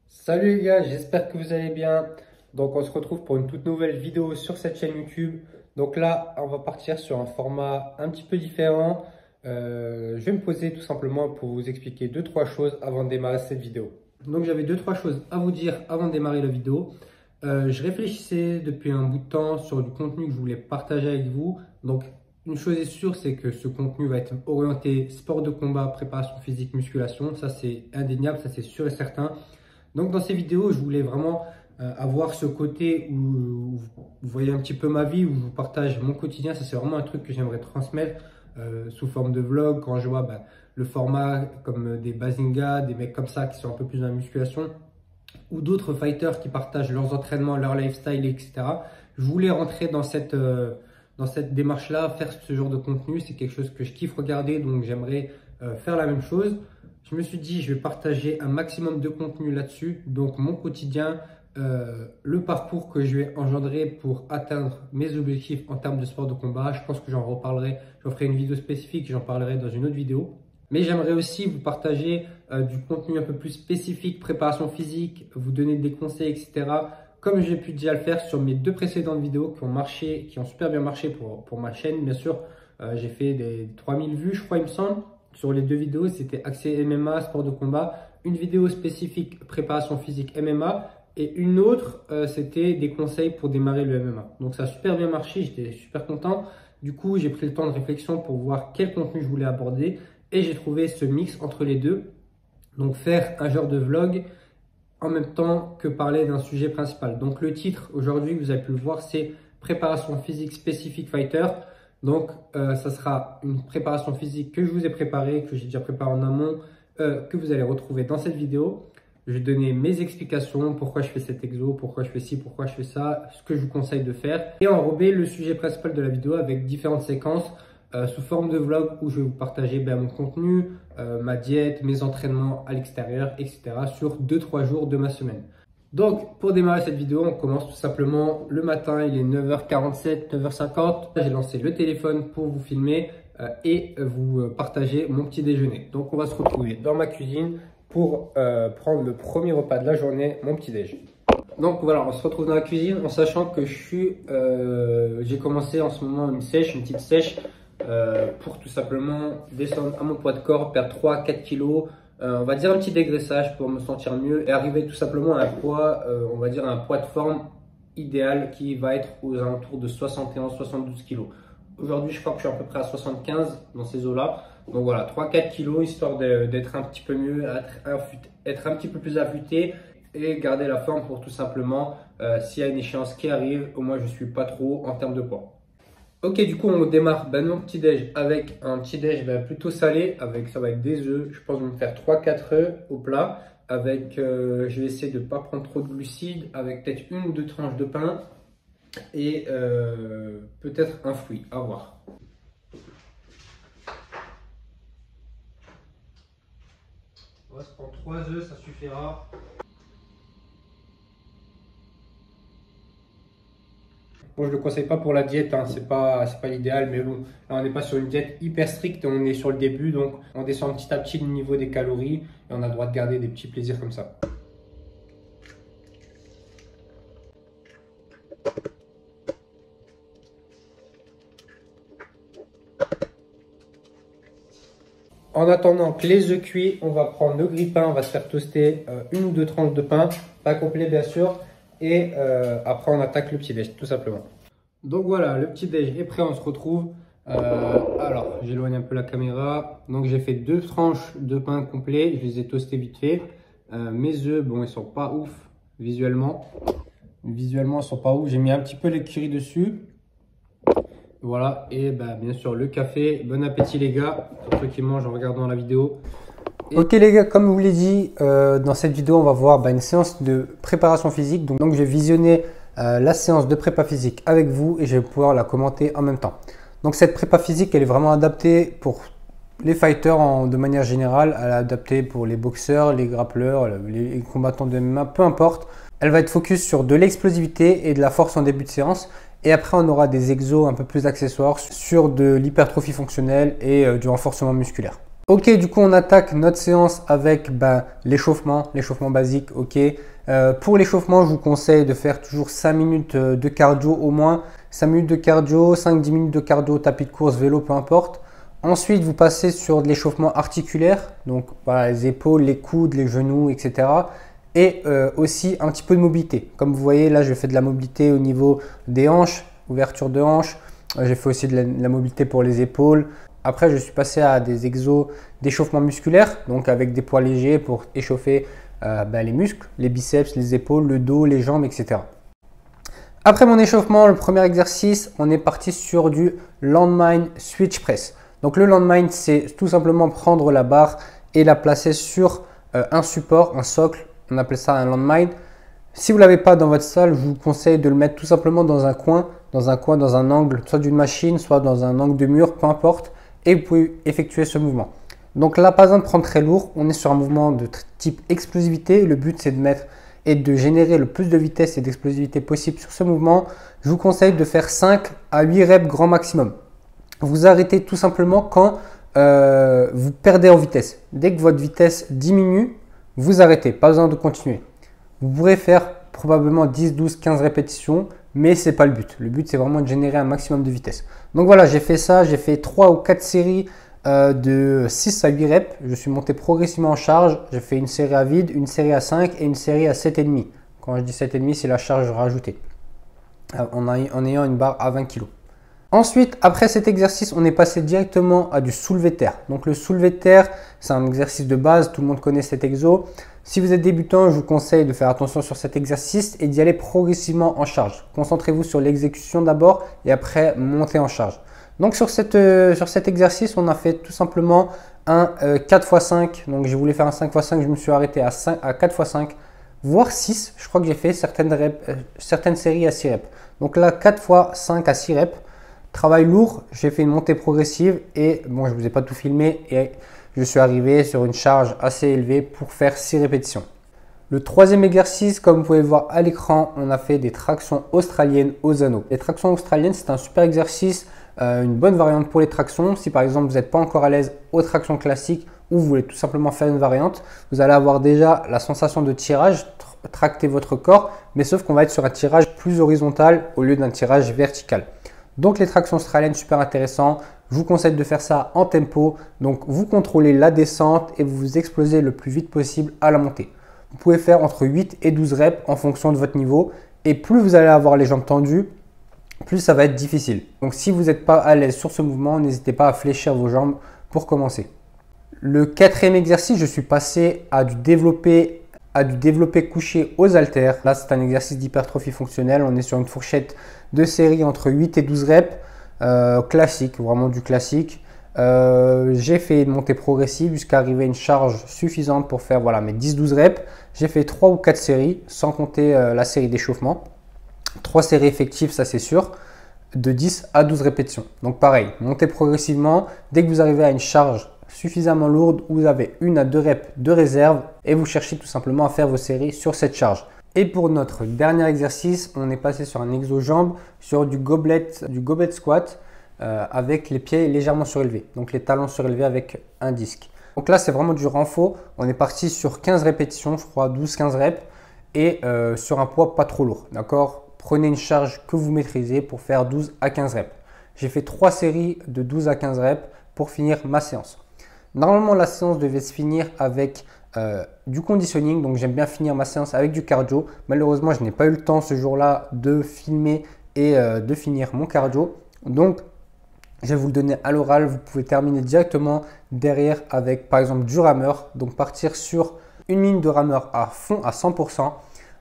Salut les gars, j'espère que vous allez bien. Donc on se retrouve pour une toute nouvelle vidéo sur cette chaîne YouTube. Donc là, on va partir sur un format un petit peu différent. Je vais me poser tout simplement pour vous expliquer 2-3 choses avant de démarrer cette vidéo. Donc j'avais 2-3 choses à vous dire avant de démarrer la vidéo. Je réfléchissais depuis un bout de temps sur du contenu que je voulais partager avec vous. Donc une chose est sûre, c'est que ce contenu va être orienté sport de combat, préparation physique, musculation. Ça c'est indéniable, ça c'est sûr et certain. Donc dans ces vidéos, je voulais vraiment avoir ce côté où vous voyez un petit peu ma vie, où je vous partage mon quotidien. Ça, c'est vraiment un truc que j'aimerais transmettre sous forme de vlog. Quand je vois le format comme des Bazinga, des mecs comme ça qui sont un peu plus dans la musculation, ou d'autres fighters qui partagent leurs entraînements, leur lifestyle, etc. Je voulais rentrer dans cette démarche-là, faire ce genre de contenu. C'est quelque chose que je kiffe regarder, donc j'aimerais faire la même chose. Je me suis dit, je vais partager un maximum de contenu là-dessus. Donc, mon quotidien, le parcours que je vais engendrer pour atteindre mes objectifs en termes de sport de combat. Je pense que j'en reparlerai, j'en ferai une vidéo spécifique, j'en parlerai dans une autre vidéo. Mais j'aimerais aussi vous partager du contenu un peu plus spécifique, préparation physique, vous donner des conseils, etc. Comme j'ai pu déjà le faire sur mes 2 précédentes vidéos qui ont marché, qui ont super bien marché pour ma chaîne. Bien sûr, j'ai fait des 3000 vues, je crois, il me semble. Sur les 2 vidéos, c'était axé MMA, sport de combat. Une vidéo spécifique préparation physique MMA et une autre, c'était des conseils pour démarrer le MMA. Donc ça a super bien marché, j'étais super content. Du coup, j'ai pris le temps de réflexion pour voir quel contenu je voulais aborder et j'ai trouvé ce mix entre les deux. Donc faire un genre de vlog en même temps que parler d'un sujet principal. Donc le titre aujourd'hui, vous avez pu le voir, c'est préparation physique spécifique fighter. Donc, ça sera une préparation physique que je vous ai préparée, que j'ai déjà préparée en amont, que vous allez retrouver dans cette vidéo. Je vais donner mes explications, pourquoi je fais cet exo, pourquoi je fais ci, pourquoi je fais ça, ce que je vous conseille de faire. Et enrober le sujet principal de la vidéo avec différentes séquences sous forme de vlog où je vais vous partager mon contenu, ma diète, mes entraînements à l'extérieur, etc. sur 2-3 jours de ma semaine. Donc, pour démarrer cette vidéo, on commence tout simplement le matin, il est 9h47, 9h50. J'ai lancé le téléphone pour vous filmer et vous partager mon petit déjeuner. Donc, on va se retrouver dans ma cuisine pour prendre le premier repas de la journée, mon petit déj. Donc voilà, on se retrouve dans la cuisine en sachant que j'ai commencé en ce moment une petite sèche pour tout simplement descendre à mon poids de corps, perdre 3-4 kilos. On va dire un petit dégraissage pour me sentir mieux et arriver tout simplement à un poids, on va dire un poids de forme idéal qui va être aux alentours de 71-72 kg. Aujourd'hui, je crois que je suis à peu près à 75 dans ces eaux-là. Donc voilà, 3-4 kg histoire d'être un petit peu mieux, être un petit peu plus affûté et garder la forme pour tout simplement, s'il y a une échéance qui arrive, au moins je ne suis pas trop en termes de poids. Ok, du coup, on démarre mon petit déj avec un petit déj plutôt salé. Ça va avec des œufs. Je pense que je vais me faire 3-4 œufs au plat. Je vais essayer de ne pas prendre trop de glucides. Avec peut-être 1 ou 2 tranches de pain. Et peut-être un fruit. À voir. On va se prendre 3 œufs, ça suffira. Bon, je ne le conseille pas pour la diète, hein. C'est pas l'idéal, mais bon, là on n'est pas sur une diète hyper stricte, on est sur le début, donc on descend petit à petit le niveau des calories et on a le droit de garder des petits plaisirs comme ça. En attendant que les œufs cuits, on va prendre le grille-pain, on va se faire toaster 1 ou 2 tranches de pain, pas complet bien sûr. Et après, on attaque le petit déj, tout simplement. Donc voilà, le petit déj est prêt, on se retrouve. Alors, j'éloigne un peu la caméra. Donc, j'ai fait 2 tranches de pain complet. Je les ai toastés vite fait. Mes œufs, bon, ils sont pas ouf visuellement. Visuellement, ils sont pas ouf. J'ai mis un petit peu l'écurie dessus. Voilà, et bien sûr, le café. Bon appétit, les gars, pour ceux qui mangent en regardant la vidéo. Ok les gars, comme je vous l'ai dit, dans cette vidéo, on va voir une séance de préparation physique. Donc je vais visionner la séance de prépa physique avec vous et je vais pouvoir la commenter en même temps. Donc cette prépa physique, elle est vraiment adaptée pour les fighters de manière générale. Elle est adaptée pour les boxeurs, les grappleurs, les combattants de MMA, peu importe. Elle va être focus sur de l'explosivité et de la force en début de séance. Et après, on aura des exos un peu plus accessoires sur de l'hypertrophie fonctionnelle et du renforcement musculaire. Ok, du coup, on attaque notre séance avec l'échauffement basique. Ok. Pour l'échauffement, je vous conseille de faire toujours 5 minutes de cardio au moins. 5 minutes de cardio, 5-10 minutes de cardio, tapis de course, vélo, peu importe. Ensuite, vous passez sur de l'échauffement articulaire, donc voilà, les épaules, les coudes, les genoux, etc. Et aussi un petit peu de mobilité. Comme vous voyez, là, je fais de la mobilité au niveau des hanches, ouverture de hanches. J'ai fait aussi de la mobilité pour les épaules. Après, je suis passé à des exos d'échauffement musculaire, donc avec des poids légers pour échauffer les muscles, les biceps, les épaules, le dos, les jambes, etc. Après mon échauffement, le premier exercice, on est parti sur du landmine switch press. Donc le landmine, c'est tout simplement prendre la barre et la placer sur un support, un socle. On appelle ça un landmine. Si vous ne l'avez pas dans votre salle, je vous conseille de le mettre tout simplement dans un coin, dans un angle, soit d'une machine, soit dans un angle de mur, peu importe. Et vous pouvez effectuer ce mouvement. Donc là, pas besoin de prendre très lourd. On est sur un mouvement de type explosivité. Le but, c'est de mettre et de générer le plus de vitesse et d'explosivité possible sur ce mouvement. Je vous conseille de faire 5 à 8 reps grand maximum. Vous arrêtez tout simplement quand vous perdez en vitesse. Dès que votre vitesse diminue, vous arrêtez. Pas besoin de continuer. Vous pourrez faire probablement 10, 12, 15 répétitions, mais ce n'est pas le but. Le but, c'est vraiment de générer un maximum de vitesse. Donc voilà, j'ai fait ça. J'ai fait 3 ou 4 séries de 6 à 8 reps. Je suis monté progressivement en charge. J'ai fait une série à vide, une série à 5 et une série à 7,5. Quand je dis 7,5, c'est la charge rajoutée en ayant une barre à 20 kg. Ensuite, après cet exercice, on est passé directement à du soulevé de terre. Donc le soulevé de terre, c'est un exercice de base. Tout le monde connaît cet exo. Si vous êtes débutant, je vous conseille de faire attention sur cet exercice et d'y aller progressivement en charge. Concentrez-vous sur l'exécution d'abord et après montez en charge. Donc sur cet exercice, on a fait tout simplement un 4x5. Donc je voulais faire un 5x5, je me suis arrêté à 4x5, voire 6. Je crois que j'ai fait certaines séries à 6 reps. Donc là, 4x5 à 6 reps. Travail lourd, j'ai fait une montée progressive et bon, je ne vous ai pas tout filmé et je suis arrivé sur une charge assez élevée pour faire 6 répétitions. Le troisième exercice, comme vous pouvez le voir à l'écran, on a fait des tractions australiennes aux anneaux. Les tractions australiennes, c'est un super exercice, une bonne variante pour les tractions. Si par exemple vous n'êtes pas encore à l'aise aux tractions classiques ou vous voulez tout simplement faire une variante, vous allez avoir déjà la sensation de tirage, tracter votre corps, mais sauf qu'on va être sur un tirage plus horizontal au lieu d'un tirage vertical. Donc les tractions australiennes, super intéressant. Je vous conseille de faire ça en tempo. Donc vous contrôlez la descente et vous vous explosez le plus vite possible à la montée. Vous pouvez faire entre 8 et 12 reps en fonction de votre niveau. Et plus vous allez avoir les jambes tendues, plus ça va être difficile. Donc si vous n'êtes pas à l'aise sur ce mouvement, n'hésitez pas à fléchir vos jambes pour commencer. Le quatrième exercice, je suis passé à du développé couché aux haltères. Là, c'est un exercice d'hypertrophie fonctionnelle. On est sur une fourchette de série entre 8 et 12 reps. Classique, vraiment du classique. J'ai fait une montée progressive jusqu'à arriver à une charge suffisante pour faire mes 10-12 reps. J'ai fait 3 ou 4 séries, sans compter la série d'échauffement. 3 séries effectives, ça c'est sûr, de 10 à 12 répétitions. Donc pareil, montez progressivement. Dès que vous arrivez à une charge suffisamment lourde, vous avez 1 à 2 reps de réserve et vous cherchez tout simplement à faire vos séries sur cette charge. Et pour notre dernier exercice, on est passé sur un exo-jambes, sur du goblet squat avec les pieds légèrement surélevés, donc les talons surélevés avec un disque. Donc là, c'est vraiment du renfort. On est parti sur 15 répétitions, je crois 12-15 reps et sur un poids pas trop lourd. D'accord ? Prenez une charge que vous maîtrisez pour faire 12 à 15 reps. J'ai fait 3 séries de 12 à 15 reps pour finir ma séance. Normalement, la séance devait se finir avec du conditioning, donc j'aime bien finir ma séance avec du cardio. Malheureusement, je n'ai pas eu le temps ce jour-là de filmer et de finir mon cardio. Donc, je vais vous le donner à l'oral. Vous pouvez terminer directement derrière avec par exemple du rameur. Donc, partir sur une ligne de rameur à fond à 100%.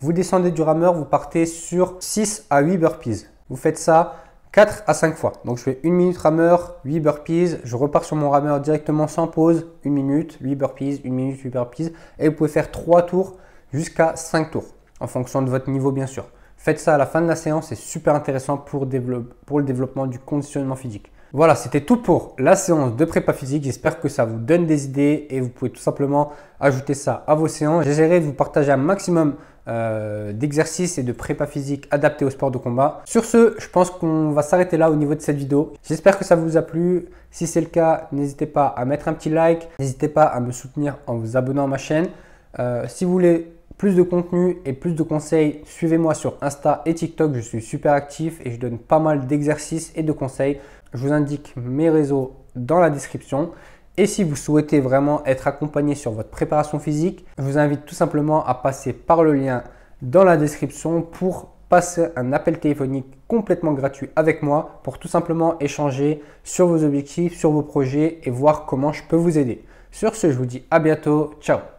Vous descendez du rameur, vous partez sur 6 à 8 burpees. Vous faites ça 4 à 5 fois. Donc je fais 1 minute rameur, 8 burpees. Je repars sur mon rameur directement sans pause. 1 minute, 8 burpees, 1 minute, 8 burpees. Et vous pouvez faire 3 tours jusqu'à 5 tours en fonction de votre niveau bien sûr. Faites ça à la fin de la séance, c'est super intéressant pour le développement du conditionnement physique. Voilà, c'était tout pour la séance de prépa physique. J'espère que ça vous donne des idées et vous pouvez tout simplement ajouter ça à vos séances. J'essaierai de vous partager un maximum d'exercices et de prépa physique adaptés au sport de combat. Sur ce, je pense qu'on va s'arrêter là au niveau de cette vidéo. J'espère que ça vous a plu. Si c'est le cas, n'hésitez pas à mettre un petit like. N'hésitez pas à me soutenir en vous abonnant à ma chaîne. Si vous voulez plus de contenu et plus de conseils, suivez-moi sur Insta et TikTok. Je suis super actif et je donne pas mal d'exercices et de conseils. Je vous indique mes réseaux dans la description. Et si vous souhaitez vraiment être accompagné sur votre préparation physique, je vous invite tout simplement à passer par le lien dans la description pour passer un appel téléphonique complètement gratuit avec moi pour tout simplement échanger sur vos objectifs, sur vos projets et voir comment je peux vous aider. Sur ce, je vous dis à bientôt. Ciao!